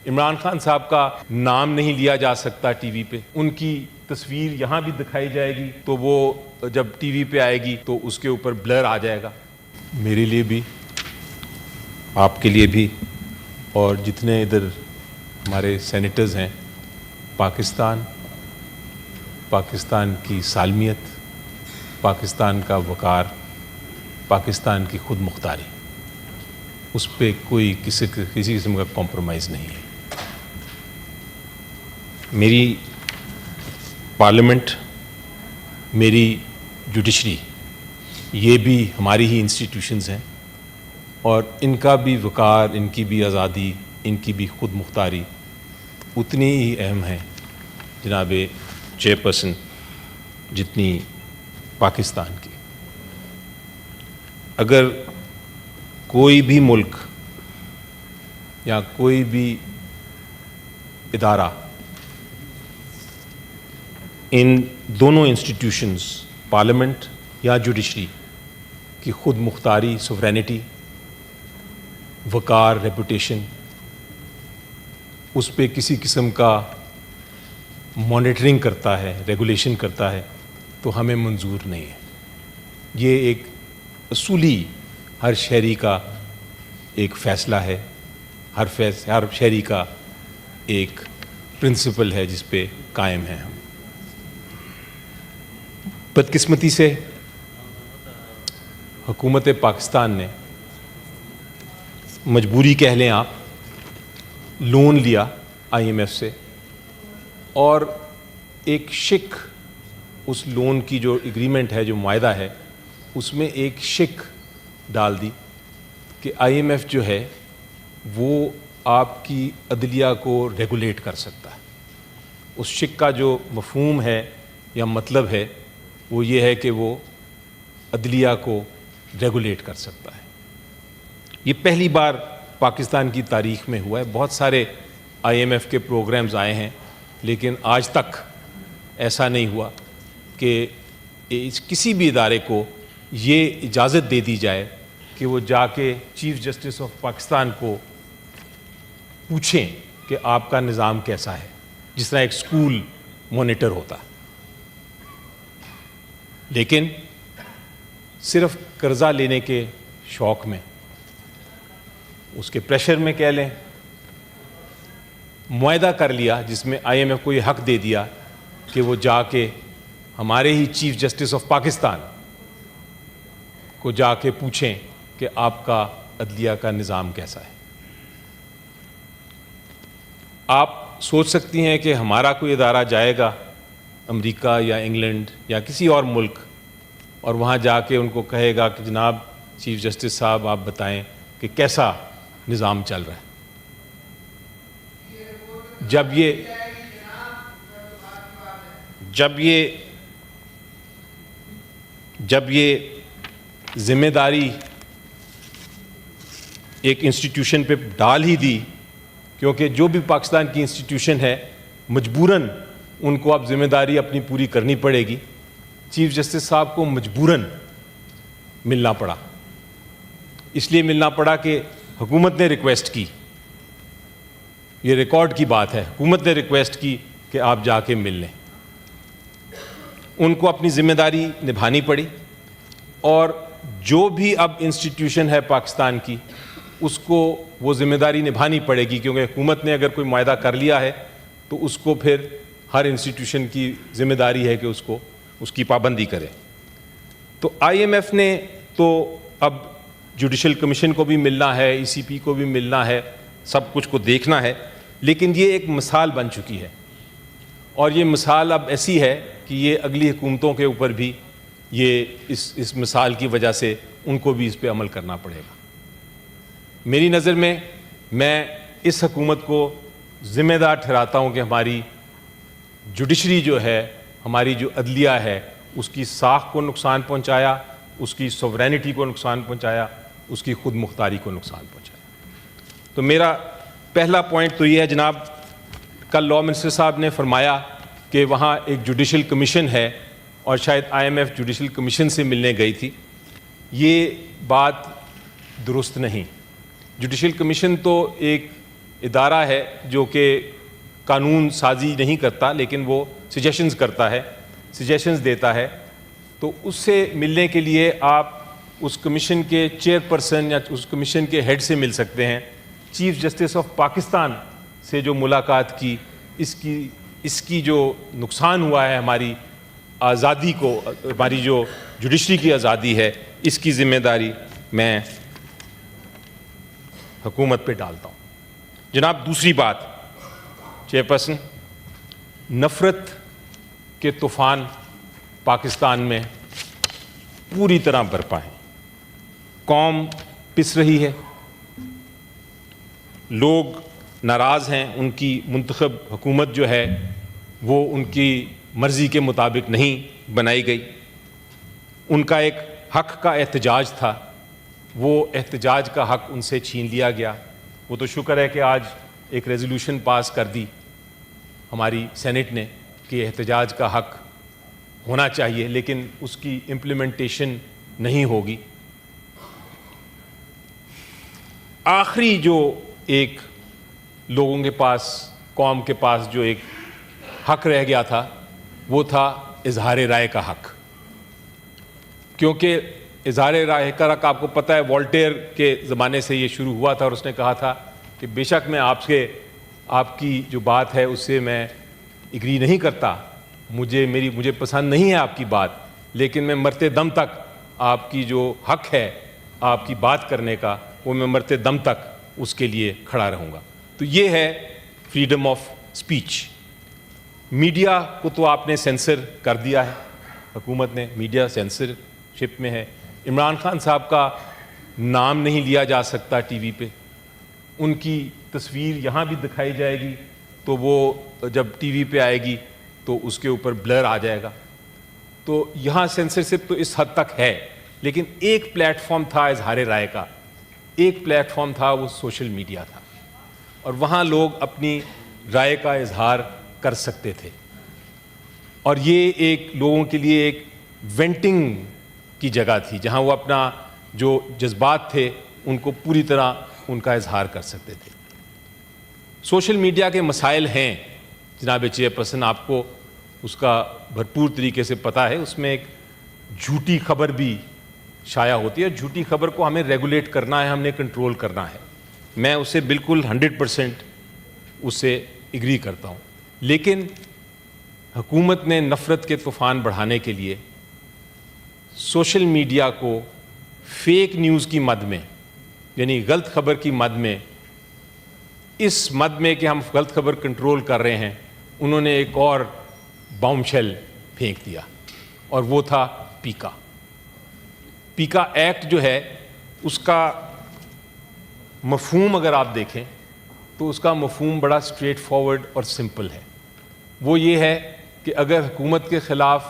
عمران خان صاحب کا نام نہیں لیا جا سکتا ٹی وی پہ. ان کی تصویر یہاں بھی دکھائی جائے گی تو وہ جب ٹی وی پہ آئے گی تو اس کے اوپر بلر آ جائے گا. میرے لیے بھی، آپ کے لیے بھی، اور جتنے ادھر ہمارے سینیٹرز ہیں، پاکستان کی سالمیت، پاکستان کا وقار، پاکستان کی خود مختاری، اس پہ کوئی کسی قسم کا کمپرومائز نہیں ہے. میری پارلیمنٹ، میری جوڈیشری، یہ بھی ہماری ہی انسٹیٹیوشنز ہیں، اور ان کا بھی وقار، ان کی بھی آزادی، ان کی بھی خود مختاری اتنی ہی اہم ہے جناب چیئر پرسن جتنی پاکستان کی. اگر کوئی بھی ملک یا کوئی بھی ادارہ ان دونوں انسٹیٹیوشنز، پارلیمنٹ یا جوڈیشری کی خود مختاری، سوورینٹی، وقار، ریپوٹیشن، اس پہ کسی قسم کا مانیٹرنگ کرتا ہے، ریگولیشن کرتا ہے، تو ہمیں منظور نہیں ہے. یہ ایک اصولی ہر شہری کا ایک فیصلہ ہے، ہر شہری کا ایک پرنسپل ہے جس پہ قائم ہیں ہم. بدقسمتی سے حکومت پاکستان نے، مجبوری کہہ لیں آپ، لون لیا آئی ایم ایف سے، اور ایک شک اس لون کی جو ایگریمنٹ ہے، جو معاہدہ ہے، اس میں ایک شک ڈال دی کہ آئی ایم ایف جو ہے وہ آپ کی عدلیہ کو ریگولیٹ کر سکتا ہے. اس شک کا جو مفہوم ہے یا مطلب ہے وہ یہ ہے کہ وہ عدلیہ کو ریگولیٹ کر سکتا ہے. یہ پہلی بار پاکستان کی تاریخ میں ہوا ہے. بہت سارے آئی ایم ایف کے پروگرامز آئے ہیں، لیکن آج تک ایسا نہیں ہوا کہ کسی بھی ادارے کو یہ اجازت دے دی جائے کہ وہ جا کے چیف جسٹس آف پاکستان کو پوچھیں کہ آپ کا نظام کیسا ہے، جس طرح ایک اسکول مانیٹر ہوتا. لیکن صرف قرضہ لینے کے شوق میں، اس کے پریشر میں کہہ لیں، معاہدہ کر لیا جس میں آئی ایم ایف کو یہ حق دے دیا کہ وہ جا کے ہمارے ہی چیف جسٹس آف پاکستان کو جا کے پوچھیں کہ آپ کا عدلیہ کا نظام کیسا ہے. آپ سوچ سکتی ہیں کہ ہمارا کوئی ادارہ جائے گا امریکہ یا انگلینڈ یا کسی اور ملک، اور وہاں جا کے ان کو کہے گا کہ جناب چیف جسٹس صاحب آپ بتائیں کہ کیسا نظام چل رہا ہے. جب یہ ذمہ داری ایک انسٹیٹیوشن پہ ڈال ہی دی، کیونکہ جو بھی پاکستان کی انسٹیٹیوشن ہے مجبوراً ان کو اب ذمہ داری اپنی پوری کرنی پڑے گی. چیف جسٹس صاحب کو مجبوراً ملنا پڑا. اس لیے ملنا پڑا کہ حکومت نے ریکویسٹ کی، یہ ریکارڈ کی بات ہے، حکومت نے ریکویسٹ کی کہ آپ جا کے مل لیں. ان کو اپنی ذمہ داری نبھانی پڑی، اور جو بھی اب انسٹیٹیوشن ہے پاکستان کی اس کو وہ ذمہ داری نبھانی پڑے گی، کیونکہ حکومت نے اگر کوئی معاہدہ کر لیا ہے تو اس کو پھر ہر انسٹیٹیوشن کی ذمہ داری ہے کہ اس کی پابندی کرے. تو آئی ایم ایف نے تو اب جوڈیشل کمیشن کو بھی ملنا ہے، ای سی پی کو بھی ملنا ہے، سب کچھ کو دیکھنا ہے، لیکن یہ ایک مثال بن چکی ہے، اور یہ مثال اب ایسی ہے کہ یہ اگلی حکومتوں کے اوپر بھی یہ اس مثال کی وجہ سے ان کو بھی اس پہ عمل کرنا پڑے گا. میری نظر میں اس حکومت کو ذمہ دار ٹھہراتا ہوں کہ ہماری جوڈیشری جو ہے، ہماری جو عدلیہ ہے، اس کی ساکھ کو نقصان پہنچایا، اس کی سوورینٹی کو نقصان پہنچایا، اس کی خود مختاری کو نقصان پہنچایا. تو میرا پہلا پوائنٹ تو یہ ہے، جناب کل لاء منسٹر صاحب نے فرمایا کہ وہاں ایک جوڈیشل کمیشن ہے، اور شاید IMF judicial commission سے ملنے گئی تھی. یہ بات درست نہیں. جوڈیشل کمیشن تو ایک ادارہ ہے جو کہ قانون سازی نہیں کرتا لیکن وہ سجیشنز کرتا ہے, سجیشنز دیتا ہے, تو اس سے ملنے کے لیے آپ اس کمیشن کے چیئرپرسن یا اس کمیشن کے ہیڈ سے مل سکتے ہیں. چیف جسٹس آف پاکستان سے جو ملاقات کی, اس کی جو نقصان ہوا ہے ہماری آزادی کو, ہماری جو جوڈیشری کی آزادی ہے, اس کی ذمہ داری میں حکومت پہ ڈالتا ہوں. جناب, دوسری بات چیئرپرسن, نفرت کے طوفان پاکستان میں پوری طرح برپا ہیں. قوم پس رہی ہے, لوگ ناراض ہیں, ان کی منتخب حکومت جو ہے وہ ان کی مرضی کے مطابق نہیں بنائی گئی. ان کا ایک حق کا احتجاج تھا, وہ احتجاج کا حق ان سے چھین لیا گیا. وہ تو شکر ہے کہ آج ایک ریزولوشن پاس کر دی ہماری سینٹ نے کہ احتجاج کا حق ہونا چاہیے, لیکن اس کی امپلیمنٹیشن نہیں ہوگی. آخری جو ایک لوگوں کے پاس, قوم کے پاس جو ایک حق رہ گیا تھا وہ تھا اظہار رائے کا حق. کیونکہ اظہار رائے کا حق آپ کو پتہ ہے والٹیر کے زمانے سے یہ شروع ہوا تھا, اور اس نے کہا تھا کہ بے شک میں آپ کی جو بات ہے اس سے میں ایگری نہیں کرتا, مجھے پسند نہیں ہے آپ کی بات, لیکن میں مرتے دم تک آپ کی جو حق ہے آپ کی بات کرنے کا, وہ میں مرتے دم تک اس کے لیے کھڑا رہوں گا. تو یہ ہے فریڈم آف سپیچ. میڈیا کو تو آپ نے سینسر کر دیا ہے, حکومت نے, میڈیا سینسرشپ میں ہے. عمران خان صاحب کا نام نہیں لیا جا سکتا ٹی وی پہ, ان کی تصویر یہاں بھی دکھائی جائے گی تو وہ جب ٹی وی پہ آئے گی تو اس کے اوپر بلر آ جائے گا. تو یہاں سینسرشپ تو اس حد تک ہے, لیکن ایک پلیٹ فارم تھا اظہار رائے کا, ایک پلیٹ فارم تھا وہ سوشل میڈیا تھا, اور وہاں لوگ اپنی رائے کا اظہار کر سکتے تھے. اور یہ ایک لوگوں کے لیے ایک وینٹنگ کی جگہ تھی جہاں وہ اپنا جو جذبات تھے ان کو پوری طرح ان کا اظہار کر سکتے تھے. سوشل میڈیا کے مسائل ہیں جناب چیئرپرسن, آپ کو اس کا بھرپور طریقے سے پتہ ہے. اس میں ایک جھوٹی خبر بھی شائع ہوتی ہے, جھوٹی خبر کو ہمیں ریگولیٹ کرنا ہے, ہم نے کنٹرول کرنا ہے. میں اسے بالکل 100% اس سے ایگری کرتا ہوں. لیکن حکومت نے نفرت کے طوفان بڑھانے کے لیے سوشل میڈیا کو فیک نیوز کی مد میں, یعنی غلط خبر کی مد میں, اس مد میں کہ ہم غلط خبر کنٹرول کر رہے ہیں, انہوں نے ایک اور بام شیل پھینک دیا, اور وہ تھا پیکا. پیکا ایکٹ جو ہے اس کا مفہوم اگر آپ دیکھیں تو اس کا مفہوم بڑا اسٹریٹ فارورڈ اور سمپل ہے. وہ یہ ہے کہ اگر حکومت کے خلاف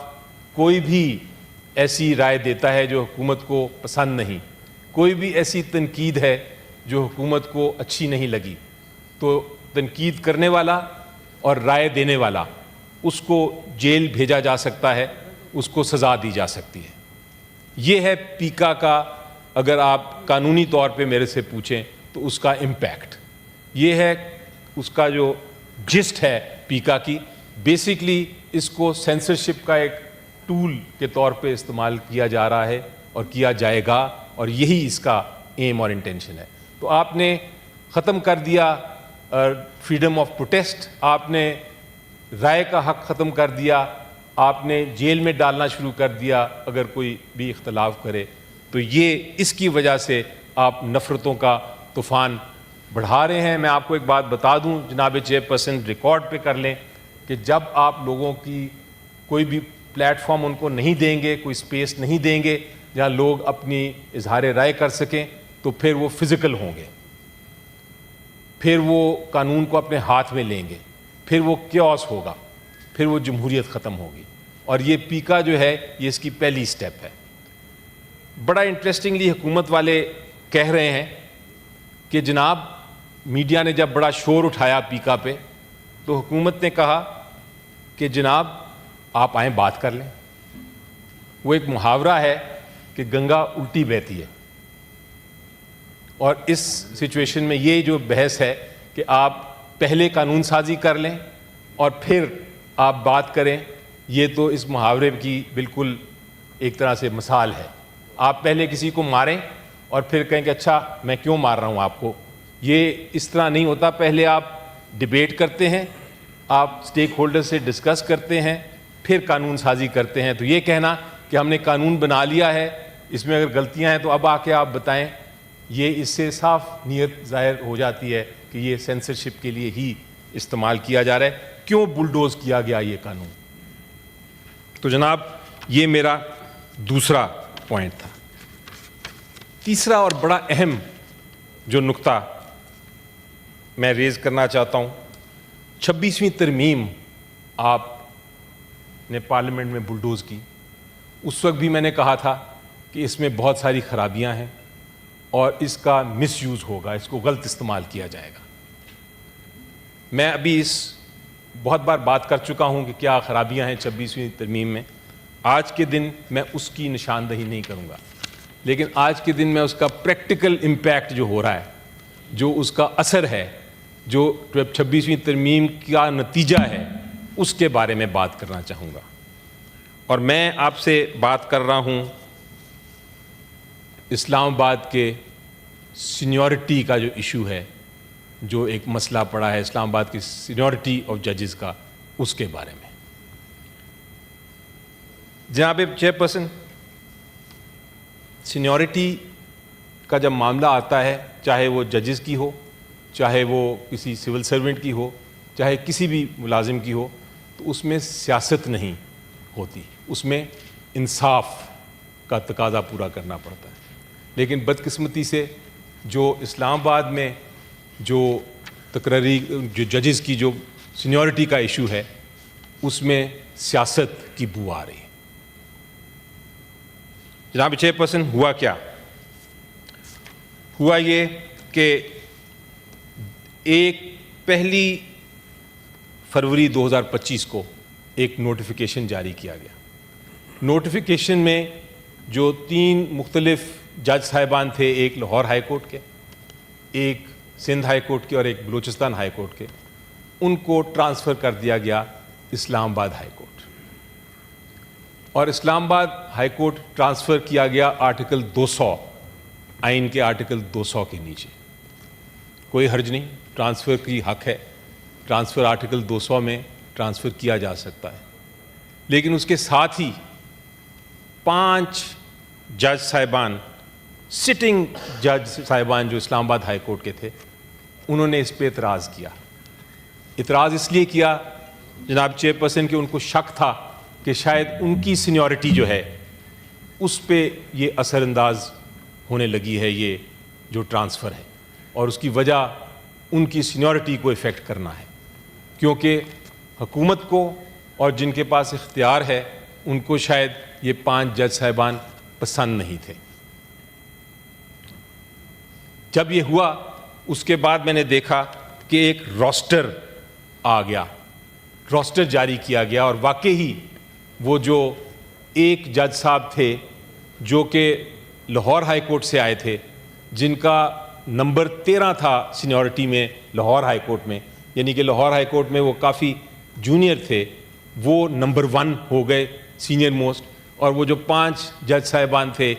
کوئی بھی ایسی رائے دیتا ہے جو حکومت کو پسند نہیں, کوئی بھی ایسی تنقید ہے جو حکومت کو اچھی نہیں لگی, تو تنقید کرنے والا اور رائے دینے والا اس کو جیل بھیجا جا سکتا ہے, اس کو سزا دی جا سکتی ہے. یہ ہے پیکا کا, اگر آپ قانونی طور پہ میرے سے پوچھیں تو اس کا امپیکٹ. یہ ہے اس کا جو جسٹ ہے پیکا کی. بیسکلی اس کو سینسرشپ کا ایک ٹول کے طور پہ استعمال کیا جا رہا ہے اور کیا جائے گا, اور یہی اس کا ایم اور انٹینشن ہے. تو آپ نے ختم کر دیا فریڈم آف پروٹیسٹ, آپ نے رائے کا حق ختم کر دیا, آپ نے جیل میں ڈالنا شروع کر دیا اگر کوئی بھی اختلاف کرے. تو یہ اس کی وجہ سے آپ نفرتوں کا طوفان بڑھا رہے ہیں. میں آپ کو ایک بات بتا دوں جناب چیئرپرسن, ریکارڈ پہ کر لیں کہ جب آپ لوگوں کی کوئی بھی پلیٹ فارم ان کو نہیں دیں گے, کوئی اسپیس نہیں دیں گے جہاں لوگ اپنی اظہار رائے کر سکیں, تو پھر وہ فزیکل ہوں گے, پھر وہ قانون کو اپنے ہاتھ میں لیں گے, پھر وہ کیوس ہوگا, پھر وہ جمہوریت ختم ہوگی. اور یہ پیکا جو ہے یہ اس کی پہلی سٹیپ ہے. بڑا انٹرسٹنگلی حکومت والے کہہ رہے ہیں کہ جناب میڈیا نے جب بڑا شور اٹھایا پیکا پہ تو حکومت نے کہا کہ جناب آپ آئیں بات کر لیں. وہ ایک محاورہ ہے کہ گنگا الٹی بہتی ہے, اور اس سچویشن میں یہ جو بحث ہے کہ آپ پہلے قانون سازی کر لیں اور پھر آپ بات کریں، یہ تو اس محاورے کی بالکل ایک طرح سے مثال ہے. آپ پہلے کسی کو ماریں اور پھر کہیں کہ اچھا میں کیوں مار رہا ہوں آپ کو. یہ اس طرح نہیں ہوتا. پہلے آپ ڈیبیٹ کرتے ہیں، آپ اسٹیک ہولڈر سے ڈسکس کرتے ہیں، پھر قانون سازی کرتے ہیں. تو یہ کہنا کہ ہم نے قانون بنا لیا ہے، اس میں اگر غلطیاں ہیں تو اب آ کے آپ بتائیں، یہ اس سے صاف نیت ظاہر ہو جاتی ہے کہ یہ سینسرشپ کے لیے ہی استعمال کیا جا رہا ہے. کیوں بلڈوز کیا گیا یہ قانون؟ تو جناب یہ میرا دوسرا پوائنٹ تھا. تیسرا اور بڑا اہم جو نقطہ میں ریز کرنا چاہتا ہوں، 26ویں ترمیم آپ نے پارلیمنٹ میں بلڈوز کی. اس وقت بھی میں نے کہا تھا کہ اس میں بہت ساری خرابیاں ہیں اور اس کا مس یوز ہوگا، اس کو غلط استعمال کیا جائے گا. میں ابھی اس بہت بار بات کر چکا ہوں کہ کیا خرابیاں ہیں 26ویں ترمیم میں. آج کے دن میں اس کی نشاندہی نہیں کروں گا، لیکن آج کے دن میں اس کا پریکٹیکل امپیکٹ جو ہو رہا ہے، جو اس کا اثر ہے، جو 26ویں ترمیم کا نتیجہ ہے، اس کے بارے میں بات کرنا چاہوں گا. اور میں آپ سے بات کر رہا ہوں اسلام آباد کے سینیورٹی کا جو ایشو ہے، جو ایک مسئلہ پڑا ہے اسلام آباد کی سینیورٹی آف ججز کا، اس کے بارے میں. جناب چیئر پرسن، سینیورٹی کا جب معاملہ آتا ہے، چاہے وہ ججز کی ہو، چاہے وہ کسی سول سرونٹ کی ہو، چاہے کسی بھی ملازم کی ہو، تو اس میں سیاست نہیں ہوتی، اس میں انصاف کا تقاضا پورا کرنا پڑتا ہے. لیکن بدقسمتی سے جو اسلام آباد میں جو تقرری جو ججز کی جو سینیورٹی کا ایشو ہے، اس میں سیاست کی بو آ رہی ہے. جناب چیئر پرسن، ہوا کیا؟ ہوا یہ کہ ایک 1 فروری 2025 کو ایک نوٹیفیکیشن جاری کیا گیا. نوٹیفیکیشن میں جو 3 مختلف جج صاحبان تھے، ایک لاہور ہائی کورٹ کے، ایک سندھ ہائی کورٹ کے اور ایک بلوچستان ہائی کورٹ کے، ان کو ٹرانسفر کر دیا گیا اسلام آباد ہائی کورٹ. اور اسلام آباد ہائی کورٹ ٹرانسفر کیا گیا آرٹیکل 200 آئین کے آرٹیکل 200 کے نیچے. کوئی حرج نہیں، ٹرانسفر کی حق ہے، ٹرانسفر آرٹیکل 200 میں ٹرانسفر کیا جا سکتا ہے. لیکن اس کے ساتھ ہی 5 جج صاحبان، سٹنگ جج صاحبان جو اسلام آباد ہائی کورٹ کے تھے، انہوں نے اس پہ اعتراض کیا. اعتراض اس لیے کیا جناب چیئر پرسن کہ ان کو شک تھا کہ شاید ان کی سینیورٹی جو ہے اس پہ یہ اثر انداز ہونے لگی ہے، یہ جو ٹرانسفر ہے، اور اس کی وجہ ان کی سینیورٹی کو افیکٹ کرنا ہے. کیونکہ حکومت کو اور جن کے پاس اختیار ہے، ان کو شاید یہ 5 جج صاحبان پسند نہیں تھے. جب یہ ہوا، اس کے بعد میں نے دیکھا کہ ایک روسٹر آ گیا، روسٹر جاری کیا گیا، اور واقعی وہ جو ایک جج صاحب تھے جو کہ لاہور ہائی کورٹ سے آئے تھے، جن کا نمبر 13 تھا سینیورٹی میں لاہور ہائی کورٹ میں، یعنی کہ لاہور ہائی کورٹ میں وہ کافی جونیئر تھے، وہ نمبر 1 ہو گئے سینئر موسٹ. اور وہ جو 5 جج صاحبان تھے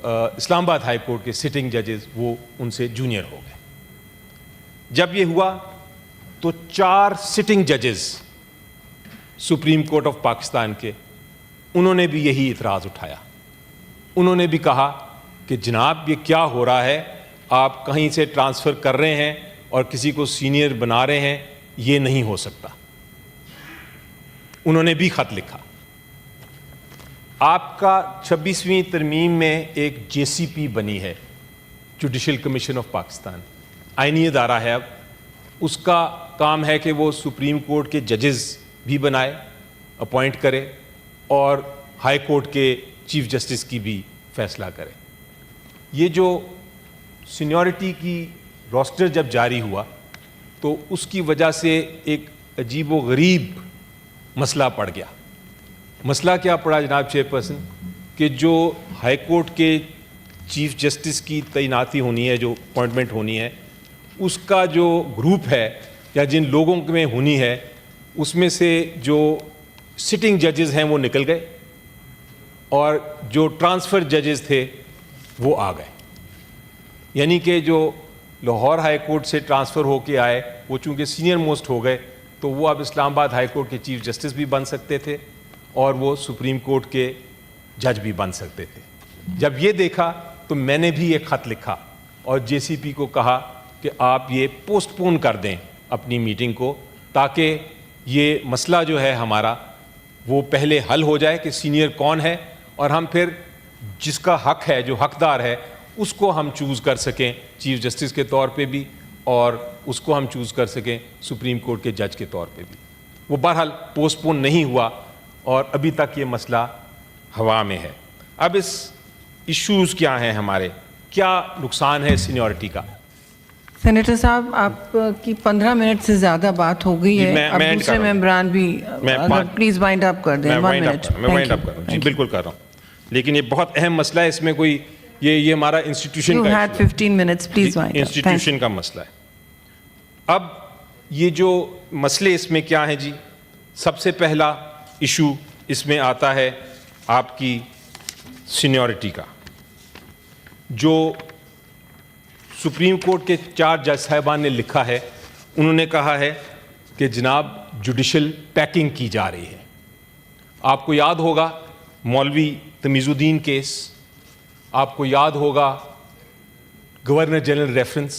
اسلام آباد ہائی کورٹ کے سٹنگ ججز، وہ ان سے جونیئر ہو گئے. جب یہ ہوا تو 4 سٹنگ ججز سپریم کورٹ آف پاکستان کے، انہوں نے بھی یہی اعتراض اٹھایا. انہوں نے بھی کہا کہ جناب یہ کیا ہو رہا ہے، آپ کہیں سے ٹرانسفر کر رہے ہیں اور کسی کو سینئر بنا رہے ہیں، یہ نہیں ہو سکتا. انہوں نے بھی خط لکھا. آپ کا 26ویں ترمیم میں ایک JCP بنی ہے، جوڈیشل کمیشن آف پاکستان، آئینی ادارہ ہے. اب اس کا کام ہے کہ وہ سپریم کورٹ کے ججز بھی بنائے، اپوائنٹ کرے، اور ہائی کورٹ کے چیف جسٹس کی بھی فیصلہ کرے. یہ جو سینیورٹی کی روسٹر جب جاری ہوا تو اس کی وجہ سے ایک عجیب و غریب مسئلہ پڑ گیا. مسئلہ کیا پڑا جناب چیئر پرسن؟ کہ جو ہائی کورٹ کے چیف جسٹس کی تعیناتی ہونی ہے، جو اپوائنٹمنٹ ہونی ہے، اس کا جو گروپ ہے یا جن لوگوں میں ہونی ہے اس میں سے جو سٹنگ ججز ہیں وہ نکل گئے اور جو ٹرانسفر ججز تھے وہ آ گئے. یعنی کہ جو لاہور ہائی کورٹ سے ٹرانسفر ہو کے آئے وہ چونکہ سینئر موسٹ ہو گئے تو وہ اب اسلام آباد ہائی کورٹ کے چیف جسٹس بھی بن سکتے تھے اور وہ سپریم کورٹ کے جج بھی بن سکتے تھے. جب یہ دیکھا تو میں نے بھی ایک خط لکھا اور جے سی پی کو کہا کہ آپ یہ پوسٹ پون کر دیں اپنی میٹنگ کو تاکہ یہ مسئلہ جو ہے ہمارا وہ پہلے حل ہو جائے کہ سینئر کون ہے اور ہم پھر جس کا حق ہے جو حقدار ہے اس کو ہم چوز کر سکیں چیف جسٹس کے طور پہ بھی اور اس کو ہم چوز کر سکیں سپریم کورٹ کے جج کے طور پہ بھی. وہ بہرحال پوسٹ پون نہیں ہوا اور ابھی تک یہ مسئلہ ہوا میں ہے. اب اس ایشوز کیا ہیں ہمارے, کیا نقصان ہے سینیورٹی کا؟ سینیٹر صاحب آپ کی 15 منٹ سے زیادہ بات ہو گئی ہے, اب دوسرے ممبران بھی پلیز وائنڈ اپ کر دیں. 1 منٹ میں وائنڈ اپ کر رہا ہوں. جی بالکل کر رہا ہوں, لیکن یہ بہت اہم مسئلہ ہے, اس میں کوئی یہ ہمارا انسٹیٹیوشن کا 15 منٹس پلیز وائنڈ اپ, انسٹیٹیوشن کا مسئلہ ہے. اب یہ جو مسئلے اس میں کیا ہیں جی, سب سے پہلا ایشو اس میں آتا ہے آپ کی سینیورٹی کا. جو سپریم کورٹ کے 4 جج صاحبان نے لکھا ہے انہوں نے کہا ہے کہ جناب جوڈیشل پیکنگ کی جا رہی ہے. آپ کو یاد ہوگا مولوی تمیز الدین کیس, آپ کو یاد ہوگا گورنر جنرل ریفرنس,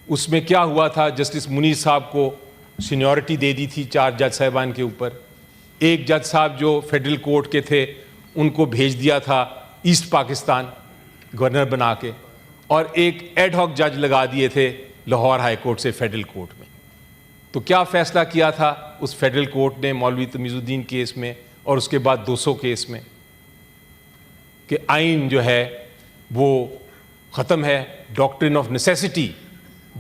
اس میں کیا ہوا تھا, جسٹس منیر صاحب کو سینیورٹی دے دی تھی 4 جج صاحبان کے اوپر. ایک جج صاحب جو فیڈرل کورٹ کے تھے ان کو بھیج دیا تھا ایسٹ پاکستان گورنر بنا کے, اور ایک ایڈ ہاک جج لگا دیے تھے لاہور ہائی کورٹ سے فیڈرل کورٹ میں. تو کیا فیصلہ کیا تھا اس فیڈرل کورٹ نے مولوی تمیز الدین کیس میں اور اس کے بعد 200 کیس میں, کہ آئین جو ہے وہ ختم ہے, ڈاکٹرن آف نیسیسٹی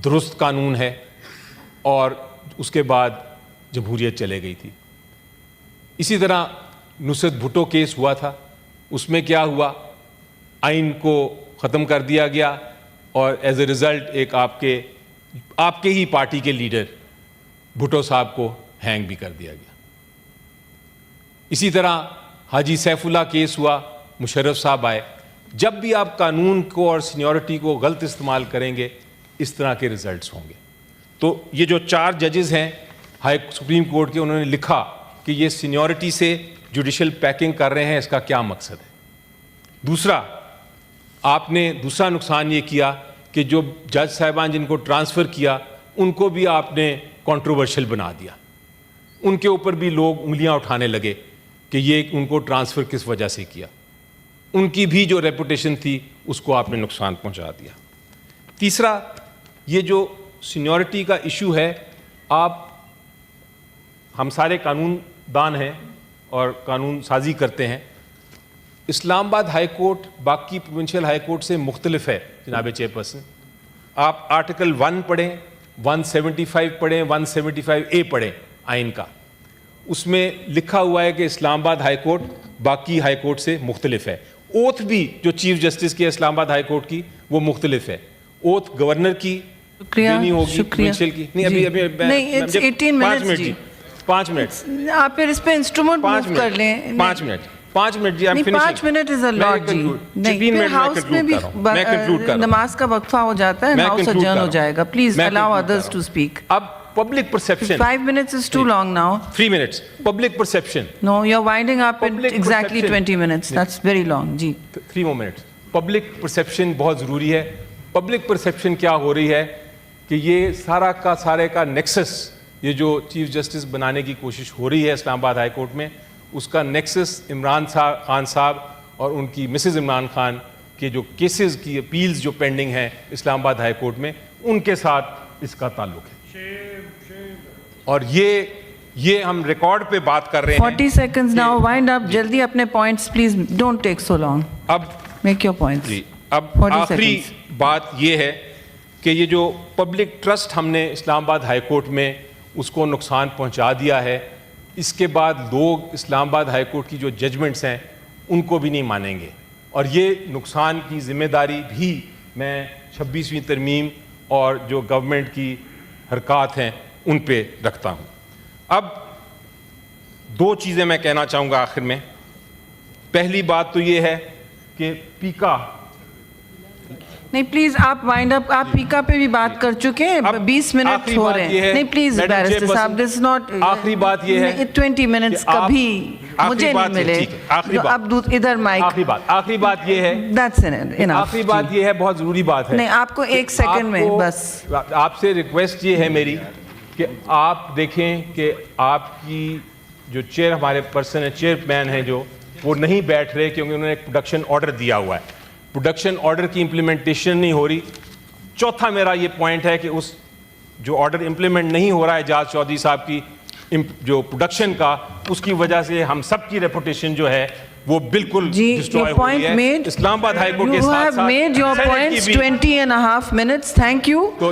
درست قانون ہے, اور اس کے بعد جمہوریت چلے گئی تھی. اسی طرح نصرت بھٹو کیس ہوا تھا, اس میں کیا ہوا, آئین کو ختم کر دیا گیا اور ایز اے ریزلٹ ایک آپ کے ہی پارٹی کے لیڈر بھٹو صاحب کو ہینگ بھی کر دیا گیا. اسی طرح حاجی سیف اللہ کیس ہوا, مشرف صاحب آئے. جب بھی آپ قانون کو اور سینیورٹی کو غلط استعمال کریں گے اس طرح کے ریزلٹس ہوں گے. تو یہ جو 4 ججز ہیں سپریم کورٹ کے, انہوں نے لکھا کہ یہ سینیورٹی سے جوڈیشل پیکنگ کر رہے ہیں, اس کا کیا مقصد ہے. دوسرا آپ نے دوسرا نقصان یہ کیا کہ جو جج صاحبان جن کو ٹرانسفر کیا ان کو بھی آپ نے کنٹروورشل بنا دیا. ان کے اوپر بھی لوگ انگلیاں اٹھانے لگے کہ یہ ان کو ٹرانسفر کس وجہ سے کیا. ان کی بھی جو ریپوٹیشن تھی اس کو آپ نے نقصان پہنچا دیا. تیسرا یہ جو سینیورٹی کا ایشو ہے, ہم سارے قانون دان ہیں اور قانون سازی کرتے ہیں. اسلام آباد ہائی کورٹ باقی پروونشل ہائی کورٹ سے مختلف ہے جناب چیئر پرسن. آپ آرٹیکل 1 پڑھیں, 175 پڑھیں, 175A پڑھیں آئین کا, اس میں لکھا ہوا ہے کہ اسلام آباد ہائی کورٹ باقی ہائی کورٹ سے مختلف ہے. اوتھ بھی جو چیف جسٹس کی اسلام آباد ہائی کورٹ کی وہ مختلف ہے. اوتھ گورنر کی دینی ہوگی, پروونشل کی نہیں. ابھی 5 منٹ آپ پھر اس پہ انسٹرومنٹ موو کر لیں. 5 منٹ جی, 5 منٹ از اے لاٹ جی. نہیں, ہاؤس میں بھی نماز کا وقفہ ہو جاتا ہے, ہاؤس اڈجرن ہو جائے گا. Please allow others to speak. اب public perception 5 minutes is too long now. 3 minutes. Public perception. No, you're winding up at exactly 20 minutes. That's very long. جی 3 more minutes. Public perception بہت ضروری ہے. Public perception کیا ہو رہی ہے کہ یہ سارے کا نیکسس, یہ جو چیف جسٹس بنانے کی کوشش ہو رہی ہے اسلام آباد ہائی کورٹ میں, اس کا نیکسس عمران خان صاحب اور ان کی مسز عمران خان کے جو کیسز کی اپیلز جو پینڈنگ ہیں اسلام آباد ہائی کورٹ میں, ان کے ساتھ اس کا تعلق ہے. اور یہ ہم ریکارڈ پہ بات کر رہے ہیں. 40 seconds now. Wind up. جلدی اپنے points please. Don't take so long. اب make your points. جی اب آخری بات یہ ہے کہ یہ جو پبلک ٹرسٹ ہم نے اسلام آباد ہائی کورٹ میں اس کو نقصان پہنچا دیا ہے, اس کے بعد لوگ اسلام آباد ہائی کورٹ کی جو ججمنٹس ہیں ان کو بھی نہیں مانیں گے. اور یہ نقصان کی ذمہ داری بھی میں 26ویں ترمیم اور جو گورنمنٹ کی حرکات ہیں ان پہ رکھتا ہوں. اب دو چیزیں میں کہنا چاہوں گا آخر میں. پہلی بات تو یہ ہے کہ پیکا نہیں پلیز آپ وائنڈ اپ, آپ پیکا پہ بھی بات کر چکے ہیں, 20 منٹ ہو رہے ہیں. نہیں پلیز بیرسٹر صاحب, دس ناٹ, آخری بات یہ ہے 20 منٹس کبھی مجھے نہیں ملے. اب ادھر مائک, آخری بات یہ ہے, آخری بات یہ ہے, بہت ضروری بات ہے. نہیں آپ کو 1 سیکنڈ میں بس, آپ سے ریکویسٹ یہ ہے میری کہ آپ دیکھیں کہ آپ کی جو چیئر ہمارے پرسن ہے, چیئر مین ہیں جو, وہ نہیں بیٹھ رہے کیونکہ انہوں نے ایک پروڈکشن آرڈر دیا ہوا ہے. پروڈکشن آرڈر کی امپلیمنٹیشن نہیں ہو رہی. چوتھا میرا یہ پوائنٹ ہے کہ اس جو آرڈر امپلیمنٹ نہیں ہو رہا ہے اعجاز چودھری صاحب کی جو پروڈکشن کا, اس کی وجہ سے ہم سب کی ریپوٹیشن جو ہے وہ بالکل ڈسٹروائے ہو رہی ہے. اسلام آباد ہائی کورٹ کے ساتھ ساتھ 20.5 minutes. Thank you.